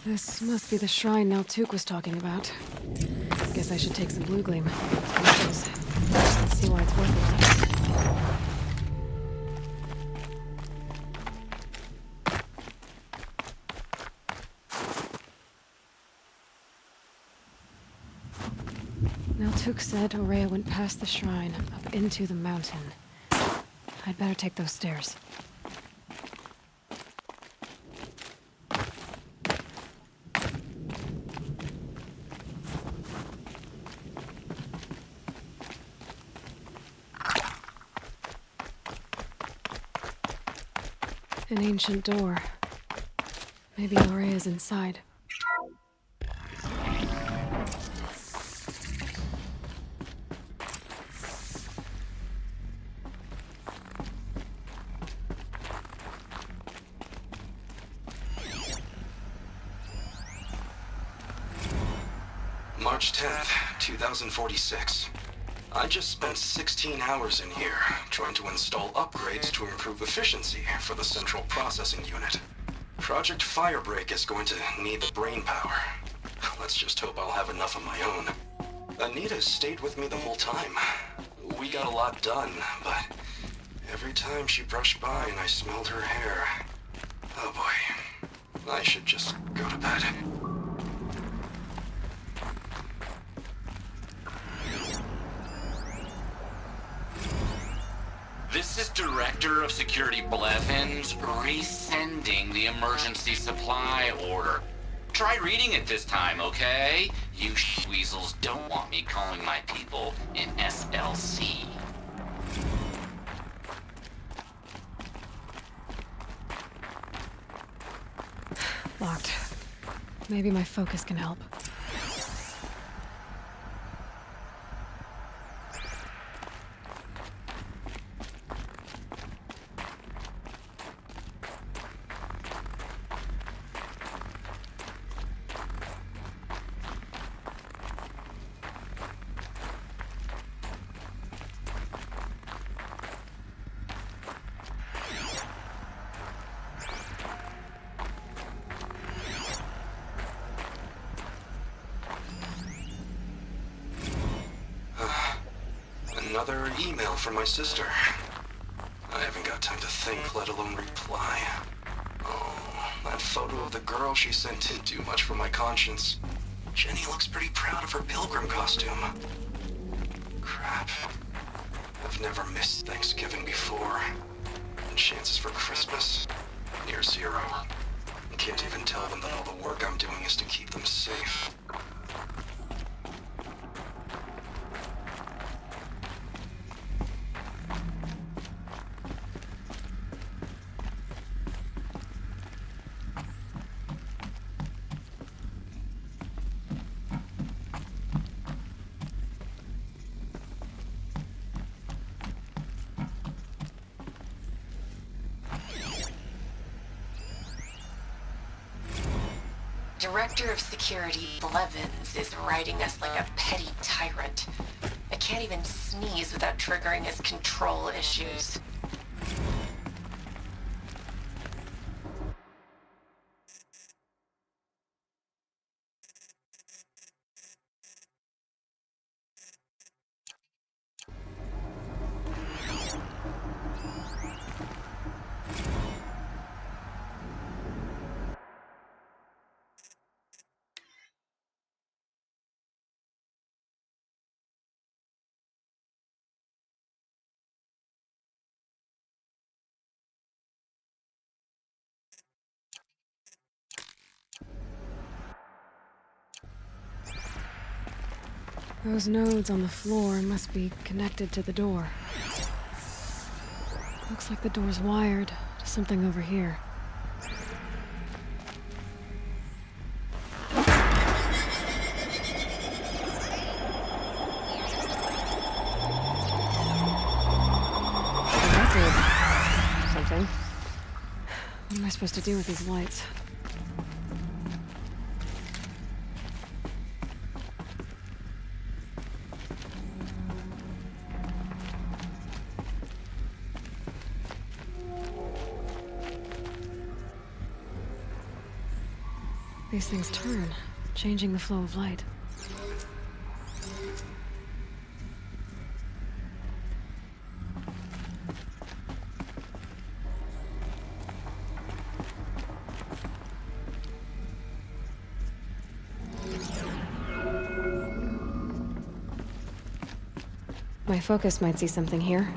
This must be the shrine Naltuk was talking about. Guess I should take some blue gleam. Let's see why it's worth it. Naltuk said Ourea went past the shrine, up into the mountain. I'd better take those stairs. An ancient door. Maybe Ourea's inside. March 10th, 2046. I just spent 16 hours in here, trying to install upgrades to improve efficiency for the central processing unit. Project Firebreak is going to need the brain power. Let's just hope I'll have enough of my own. Anita stayed with me the whole time. We got a lot done, but every time she brushed by and I smelled her hair... Oh boy. I should just go to bed. This is Director of Security Blevins resending the emergency supply order. Try reading it this time, okay? You weasels don't want me calling my people in SLC. Locked. Maybe my focus can help. Another email from my sister. I haven't got time to think, let alone reply. Oh, that photo of the girl she sent didn't do much for my conscience. Jenny looks pretty proud of her pilgrim costume. Crap. I've never missed Thanksgiving before. And chances for Christmas? Near zero. I can't even tell them that all the work I'm doing is to keep them safe. Director of Security Blevins is riding us like a petty tyrant. I can't even sneeze without triggering his control issues. Those nodes on the floor must be connected to the door. Looks like the door's wired to something over here. That did something. What am I supposed to do with these lights? These things turn, changing the flow of light. My focus might see something here.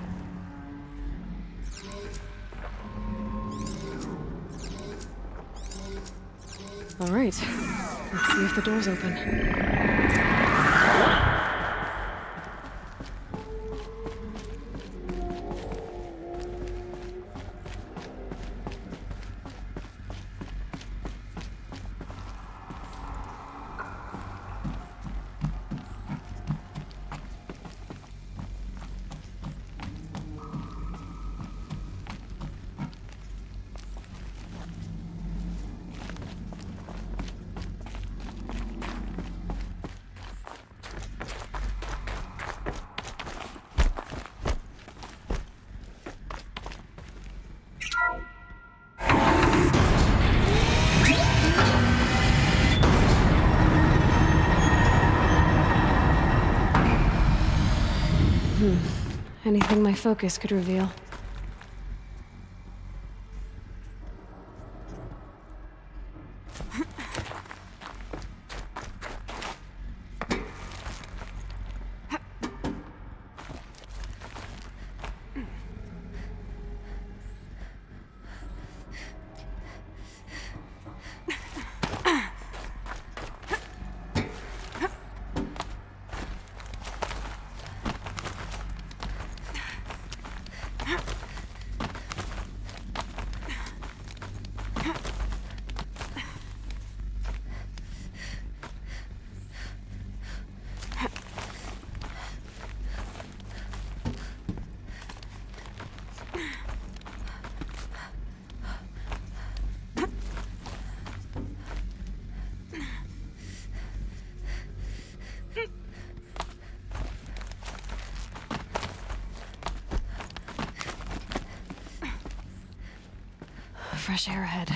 All right, let's see if the door's open. Anything my focus could reveal. Fresh air ahead.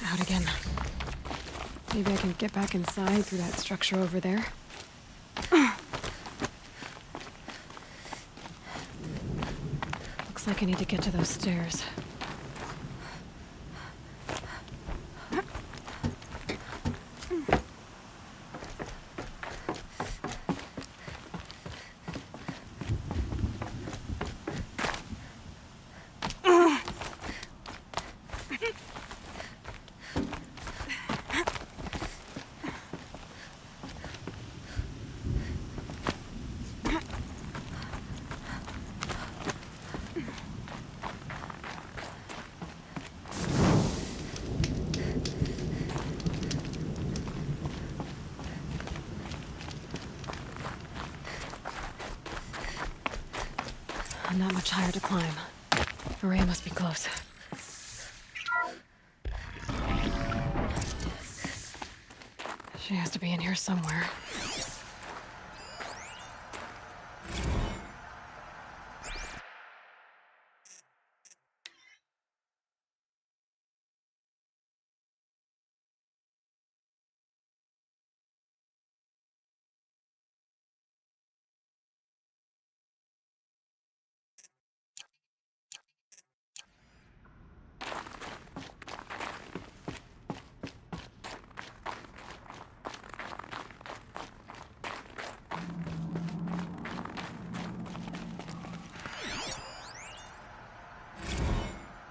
Out again. Maybe I can get back inside through that structure over there. Looks like I need to get to those stairs. Not much higher to climb. Ourea must be close. She has to be in here somewhere.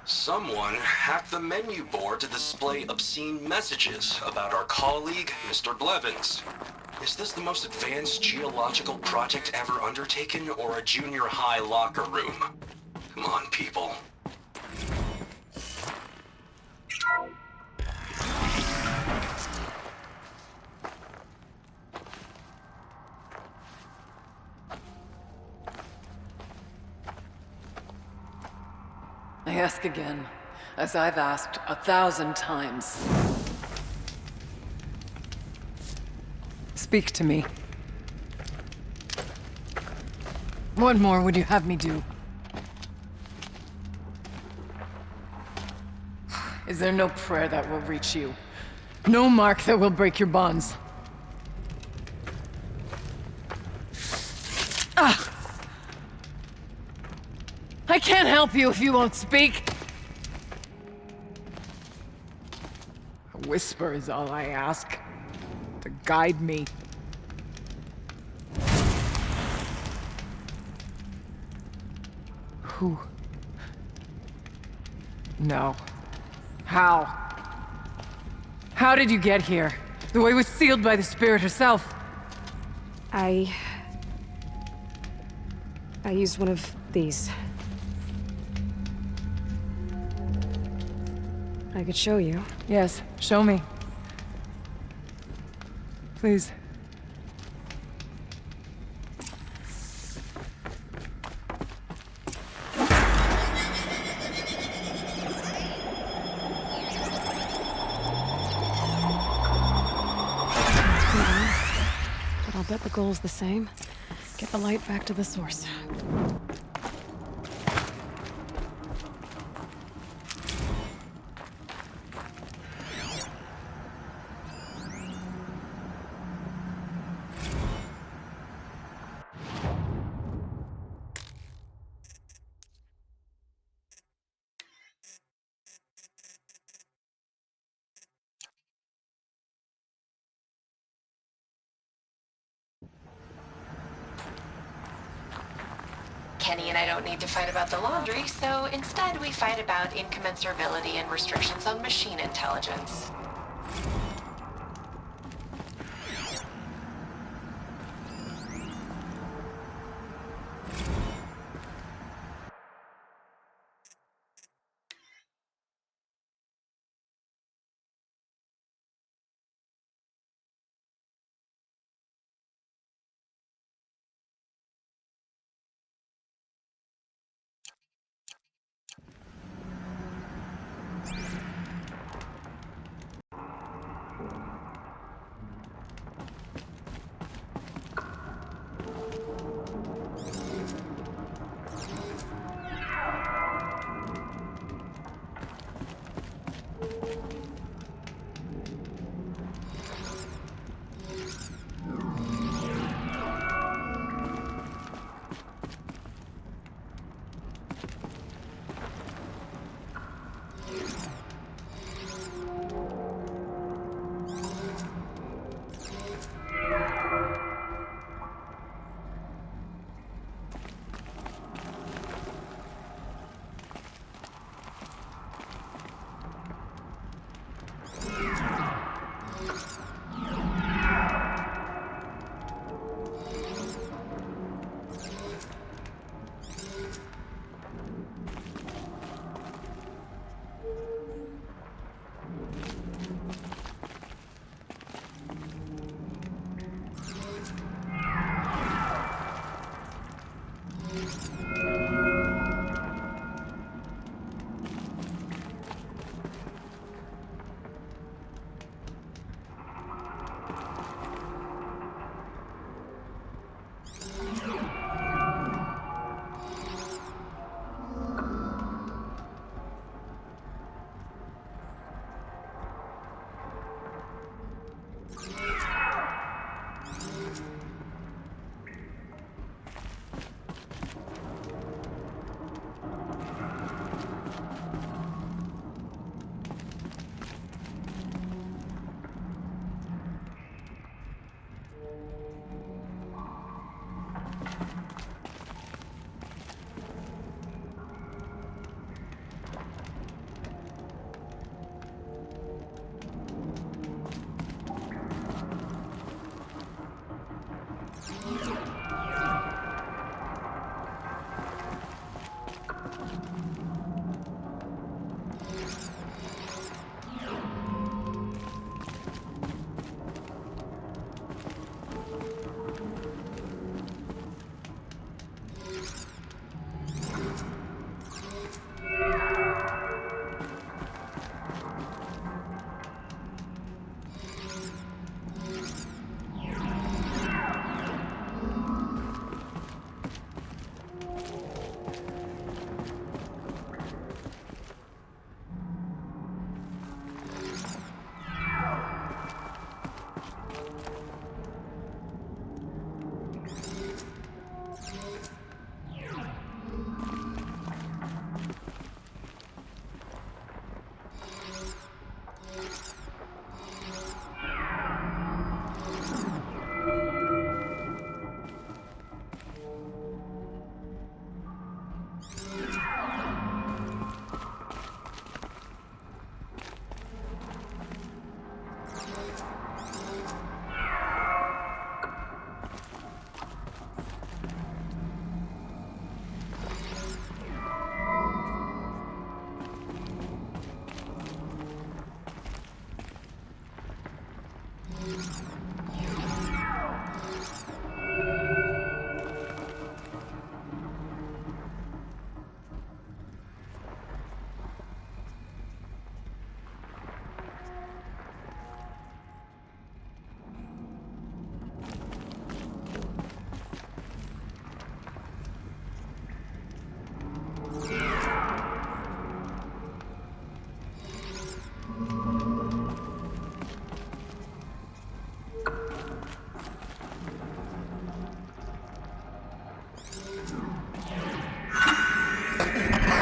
Someone hacked the menu board to display obscene messages about our colleague, Mr. Blevins. Is this the most advanced geological project ever undertaken, or a junior high locker room? Come on, people. I ask again. as I've asked 1,000 times. Speak to me. What more would you have me do? Is there no prayer that will reach you? No mark that will break your bonds? Ah! I can't help you if you won't speak! A whisper is all I ask. To guide me. Who? No. How? How did you get here? The way was sealed by the spirit herself. I used one of these. I could show you. Yes, show me. Please. But I'll bet the goal's the same. Get the light back to the source. Kenny and I don't need to fight about the laundry, so instead we fight about incommensurability and restrictions on machine intelligence.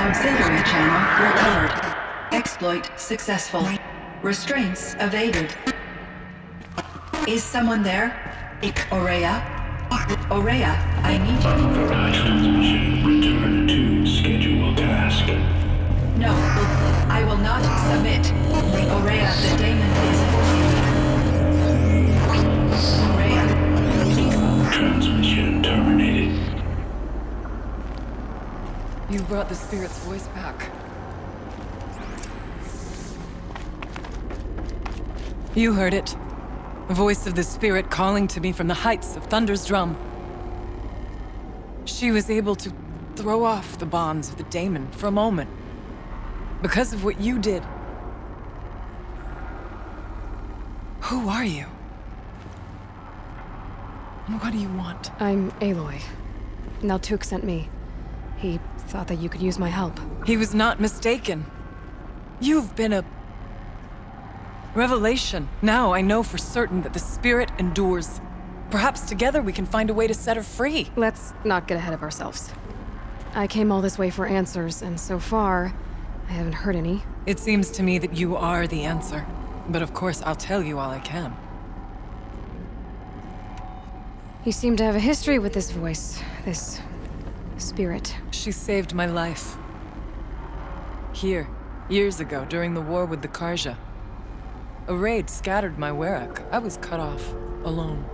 Auxiliary channel recovered. Exploit successful. Restraints evaded. Is someone there? Ourea? Ourea, I need you. Transmission. Return to schedule task. No, I will not submit. Ourea, the daemon is forcing me. Ourea. Transmission terminated. You brought the spirit's voice back. You heard it. The voice of the spirit calling to me from the heights of Thunder's drum. She was able to throw off the bonds of the daemon for a moment. Because of what you did. Who are you? And what do you want? I'm Aloy. Naltuk sent me. He thought that you could use my help. He was not mistaken. You've been a revelation. Now I know for certain that the spirit endures. Perhaps together we can find a way to set her free. Let's not get ahead of ourselves. I came all this way for answers, and so far, I haven't heard any. It seems to me that you are the answer. But of course, I'll tell you all I can. You seem to have a history with this voice, this spirit. She saved my life. Here, years ago, during the war with the Karja. A raid scattered my Werak. I was cut off, alone.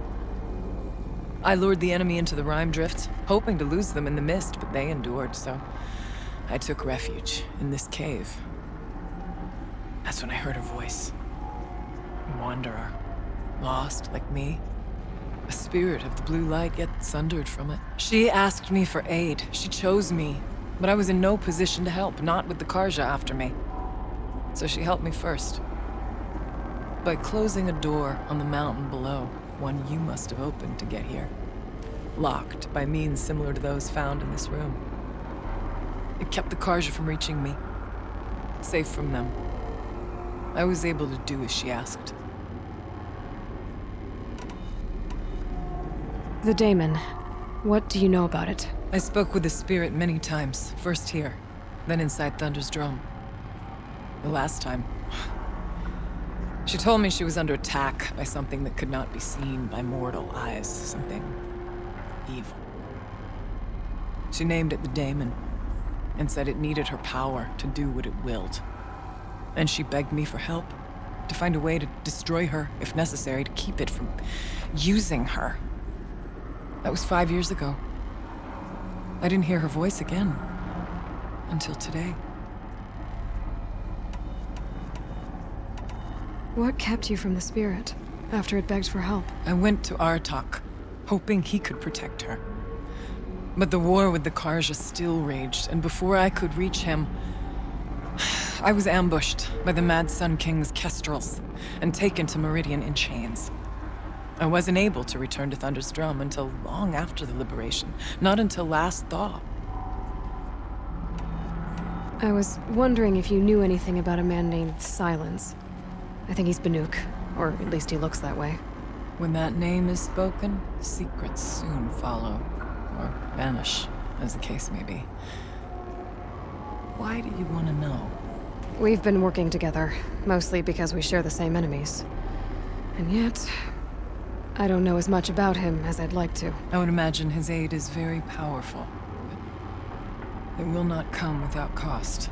I lured the enemy into the Rime Drift, hoping to lose them in the mist, but they endured, so I took refuge in this cave. That's when I heard her voice. A wanderer, lost like me. A spirit of the blue light, yet sundered from it. She asked me for aid. She chose me, but I was in no position to help, not with the Karja after me. So she helped me first. By closing a door on the mountain below, one you must have opened to get here. Locked by means similar to those found in this room. It kept the Karja from reaching me. Safe from them. I was able to do as she asked. The daemon. What do you know about it? I spoke with the spirit many times. First here, then inside Thunder's drum. The last time, she told me she was under attack by something that could not be seen by mortal eyes. Something evil. She named it the daemon, and said it needed her power to do what it willed. And she begged me for help, to find a way to destroy her, if necessary, to keep it from using her. That was 5 years ago. I didn't hear her voice again, until today. What kept you from the spirit, after it begged for help? I went to Artok, hoping he could protect her. But the war with the Karja still raged, and before I could reach him, I was ambushed by the Mad Sun King's kestrels, and taken to Meridian in chains. I wasn't able to return to Thunder's drum until long after the liberation, not until last thaw. I was wondering if you knew anything about a man named Silence. I think he's Banuk, or at least he looks that way. When that name is spoken, secrets soon follow, or vanish, as the case may be. Why do you want to know? We've been working together, mostly because we share the same enemies. And yet, I don't know as much about him as I'd like to. I would imagine his aid is very powerful, but it will not come without cost.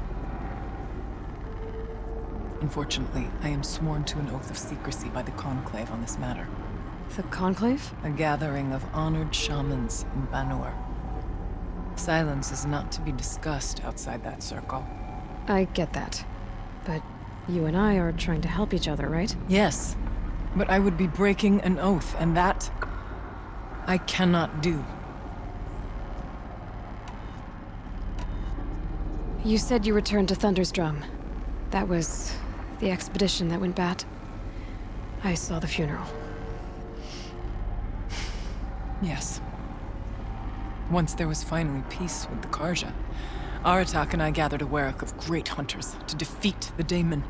Unfortunately, I am sworn to an oath of secrecy by the Conclave on this matter. The Conclave? A gathering of honored shamans in Banur. Silence is not to be discussed outside that circle. I get that. But you and I are trying to help each other, right? Yes, but I would be breaking an oath, and that I cannot do. You said you returned to Thunder's drum. That was the expedition that went bad. I saw the funeral. Yes. Once there was finally peace with the Karja, Aratak and I gathered a Werak of great hunters to defeat the daemon.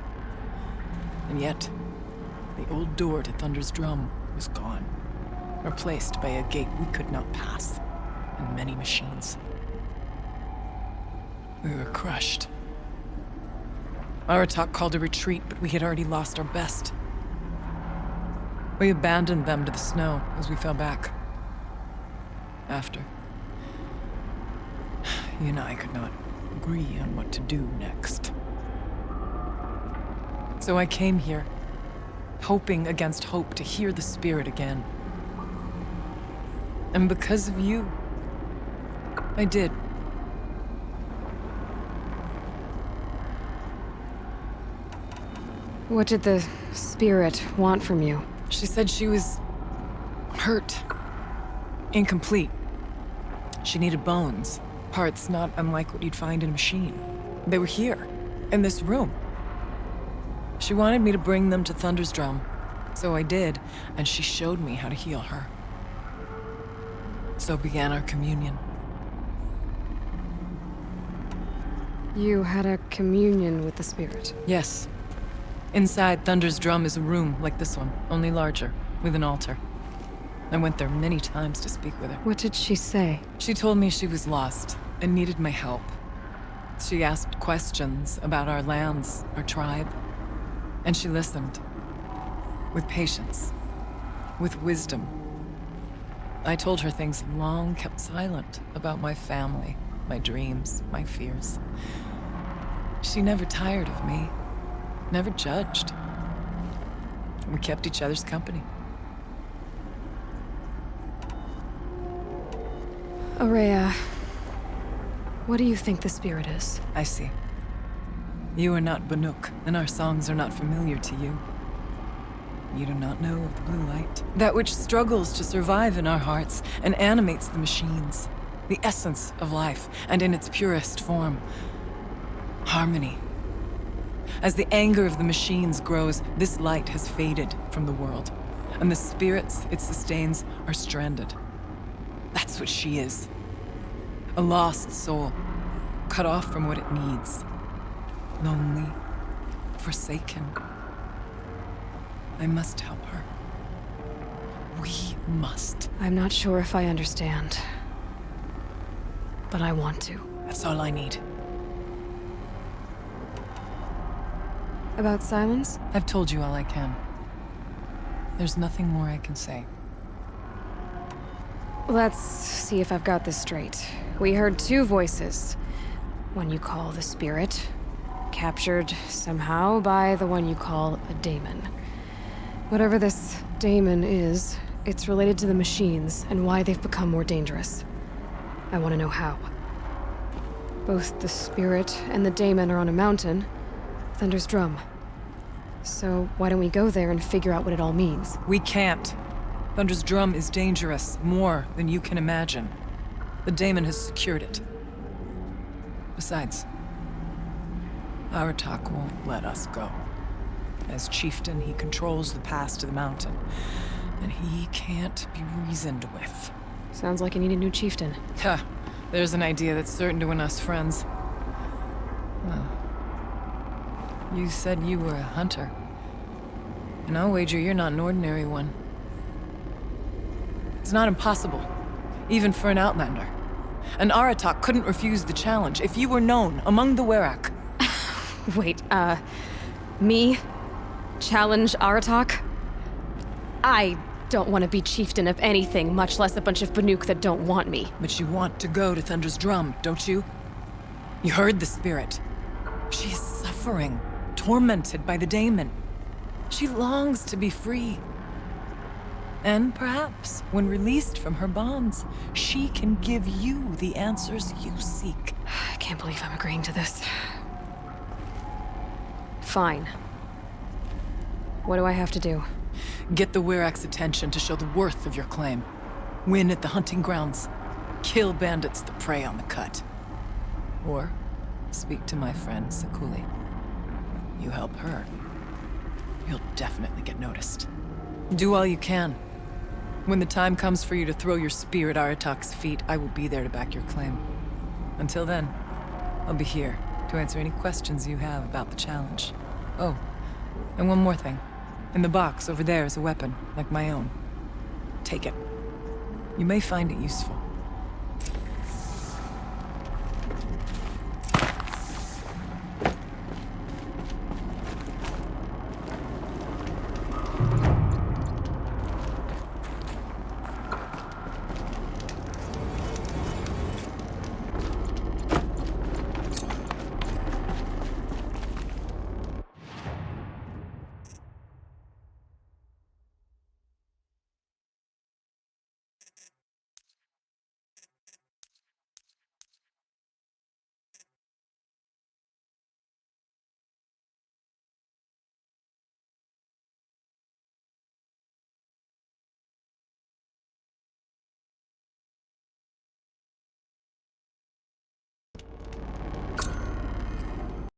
And yet, the old door to Thunder's drum was gone, replaced by a gate we could not pass, and many machines. We were crushed. Aratak called a retreat, but we had already lost our best. We abandoned them to the snow as we fell back. After, you and I could not agree on what to do next. So I came here, hoping against hope to hear the spirit again. And because of you, I did. What did the spirit want from you? She said she was hurt, incomplete. She needed bones, parts not unlike what you'd find in a machine. They were here, in this room. She wanted me to bring them to Thunder's drum, so I did, and she showed me how to heal her. So began our communion. You had a communion with the spirit. Yes. Inside Thunder's drum is a room like this one, only larger, with an altar. I went there many times to speak with her. What did she say? She told me she was lost and needed my help. She asked questions about our lands, our tribe, and she listened. With patience, with wisdom. I told her things long kept silent about my family, my dreams, my fears. She never tired of me, never judged. We kept each other's company. Ourea, what do you think the spirit is? I see. You are not Banuk, and our songs are not familiar to you. You do not know of the blue light. That which struggles to survive in our hearts and animates the machines. The essence of life, and in its purest form. Harmony. As the anger of the machines grows, this light has faded from the world, and the spirits it sustains are stranded. That's what she is. A lost soul, cut off from what it needs. Lonely, forsaken. I must help her. We must. I'm not sure if I understand, but I want to. That's all I need. About silence? I've told you all I can. There's nothing more I can say. Let's see if I've got this straight. We heard two voices. One you call the spirit, captured somehow by the one you call a daemon. Whatever this daemon is, it's related to the machines and why they've become more dangerous. I want to know how. Both the spirit and the daemon are on a mountain, Thunder's drum. So why don't we go there and figure out what it all means? We can't. Thunder's drum is dangerous, more than you can imagine. The daemon has secured it. Besides, Aratak won't let us go. As chieftain, he controls the pass to the mountain, and he can't be reasoned with. Sounds like you need a new chieftain. Ha! There's an idea that's certain to win us friends. Well, you said you were a hunter. And I'll wager you're not an ordinary one. It's not impossible, even for an outlander. An Aratak couldn't refuse the challenge if you were known among the Werak. Wait, me? Challenge Aratak? I don't want to be chieftain of anything, much less a bunch of Banuk that don't want me. But you want to go to Thunder's drum, don't you? You heard the spirit. She is suffering, tormented by the daemon. She longs to be free. And perhaps, when released from her bonds, she can give you the answers you seek. I can't believe I'm agreeing to this. Fine. What do I have to do? Get the Werak's attention to show the worth of your claim. Win at the hunting grounds. Kill bandits that prey on the cut. Or speak to my friend Sakuli. You help her, you'll definitely get noticed. Do all you can. When the time comes for you to throw your spear at Aratak's feet, I will be there to back your claim. Until then, I'll be here to answer any questions you have about the challenge. Oh, and one more thing. In the box over there is a weapon, like my own. Take it. You may find it useful.